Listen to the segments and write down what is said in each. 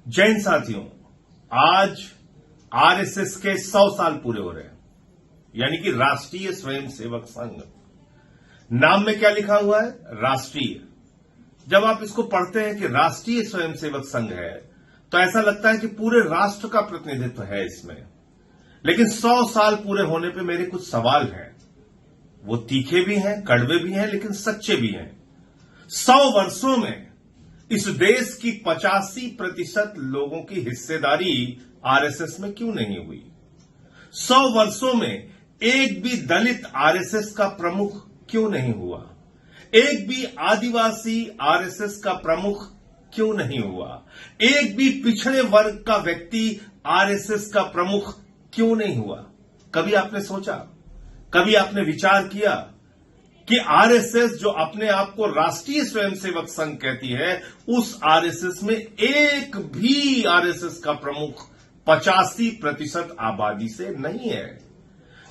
जय हिंद साथियों, आज आरएसएस के 100 साल पूरे हो रहे हैं, यानी कि राष्ट्रीय स्वयंसेवक संघ। नाम में क्या लिखा हुआ है? राष्ट्रीय। जब आप इसको पढ़ते हैं कि राष्ट्रीय स्वयंसेवक संघ है तो ऐसा लगता है कि पूरे राष्ट्र का प्रतिनिधित्व है इसमें। लेकिन 100 साल पूरे होने पे मेरे कुछ सवाल हैं। वो तीखे भी हैं, कड़वे भी हैं, लेकिन सच्चे भी हैं। 100 वर्षों में इस देश की 85% लोगों की हिस्सेदारी आरएसएस में क्यों नहीं हुई? 100 वर्षों में एक भी दलित आरएसएस का प्रमुख क्यों नहीं हुआ? एक भी आदिवासी आरएसएस का प्रमुख क्यों नहीं हुआ? एक भी पिछड़े वर्ग का व्यक्ति आरएसएस का प्रमुख क्यों नहीं हुआ? कभी आपने सोचा, कभी आपने विचार किया कि आरएसएस जो अपने आप को राष्ट्रीय स्वयंसेवक संघ कहती है, उस आरएसएस में एक भी आरएसएस का प्रमुख 85% आबादी से नहीं है।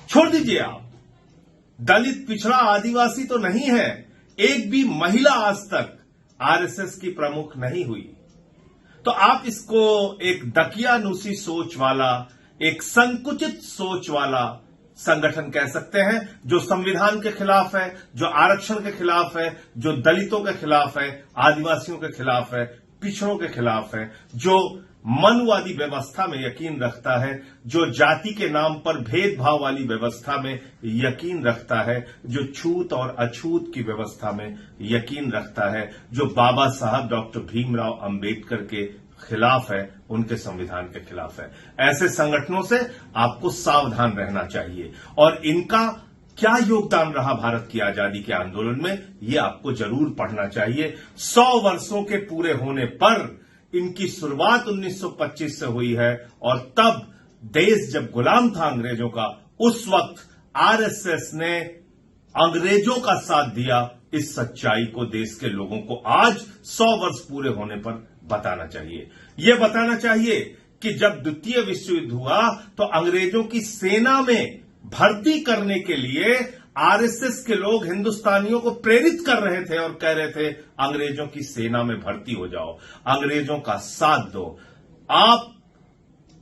छोड़ दीजिए आप, दलित, पिछड़ा, आदिवासी तो नहीं है, एक भी महिला आज तक आरएसएस की प्रमुख नहीं हुई। तो आप इसको एक दकियानूसी सोच वाला, एक संकुचित सोच वाला संगठन कह सकते हैं, जो संविधान के खिलाफ है, जो आरक्षण के खिलाफ है, जो दलितों के खिलाफ है, आदिवासियों के खिलाफ है, पिछड़ों के खिलाफ है, जो मनुवादी व्यवस्था में यकीन रखता है, जो जाति के नाम पर भेदभाव वाली व्यवस्था में यकीन रखता है, जो छूत और अछूत की व्यवस्था में यकीन रखता है, जो बाबा साहब डॉक्टर भीमराव अंबेडकर के खिलाफ है, उनके संविधान के खिलाफ है। ऐसे संगठनों से आपको सावधान रहना चाहिए। और इनका क्या योगदान रहा भारत की आजादी के आंदोलन में, यह आपको जरूर पढ़ना चाहिए। 100 वर्षों के पूरे होने पर इनकी शुरुआत 1925 से हुई है, और तब देश जब गुलाम था अंग्रेजों का, उस वक्त आरएसएस ने अंग्रेजों का साथ दिया। इस सच्चाई को देश के लोगों को आज 100 वर्ष पूरे होने पर बताना चाहिए। यह बताना चाहिए कि जब द्वितीय विश्व युद्ध हुआ तो अंग्रेजों की सेना में भर्ती करने के लिए आरएसएस के लोग हिंदुस्तानियों को प्रेरित कर रहे थे और कह रहे थे, अंग्रेजों की सेना में भर्ती हो जाओ, अंग्रेजों का साथ दो। आप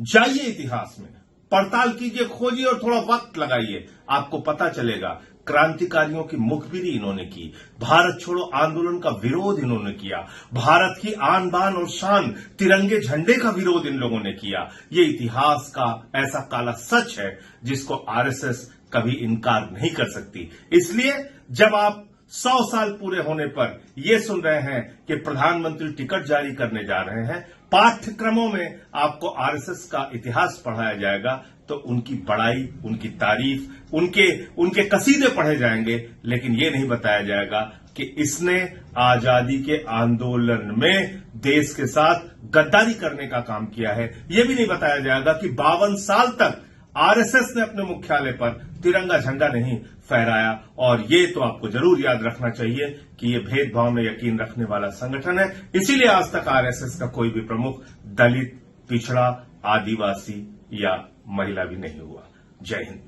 जाइए, इतिहास में पड़ताल कीजिए, खोजिए और थोड़ा वक्त लगाइए, आपको पता चलेगा। क्रांतिकारियों की मुखबिरी इन्होंने की, भारत छोड़ो आंदोलन का विरोध इन्होंने किया, भारत की आन बान और शान तिरंगे झंडे का विरोध इन लोगों ने किया। ये इतिहास का ऐसा काला सच है जिसको आरएसएस कभी इनकार नहीं कर सकती। इसलिए जब आप 100 साल पूरे होने पर यह सुन रहे हैं कि प्रधानमंत्री टिकट जारी करने जा रहे हैं, पाठ्यक्रमों में आपको आरएसएस का इतिहास पढ़ाया जाएगा, तो उनकी बड़ाई, उनकी तारीफ, उनके कसीदे पढ़े जाएंगे, लेकिन यह नहीं बताया जाएगा कि इसने आजादी के आंदोलन में देश के साथ गद्दारी करने का काम किया है। यह भी नहीं बताया जाएगा कि 52 साल तक आरएसएस ने अपने मुख्यालय पर तिरंगा झंडा नहीं फहराया। और ये तो आपको जरूर याद रखना चाहिए कि ये भेदभाव में यकीन रखने वाला संगठन है। इसीलिए आज तक आरएसएस का कोई भी प्रमुख दलित, पिछड़ा, आदिवासी या महिला भी नहीं हुआ। जय हिंद।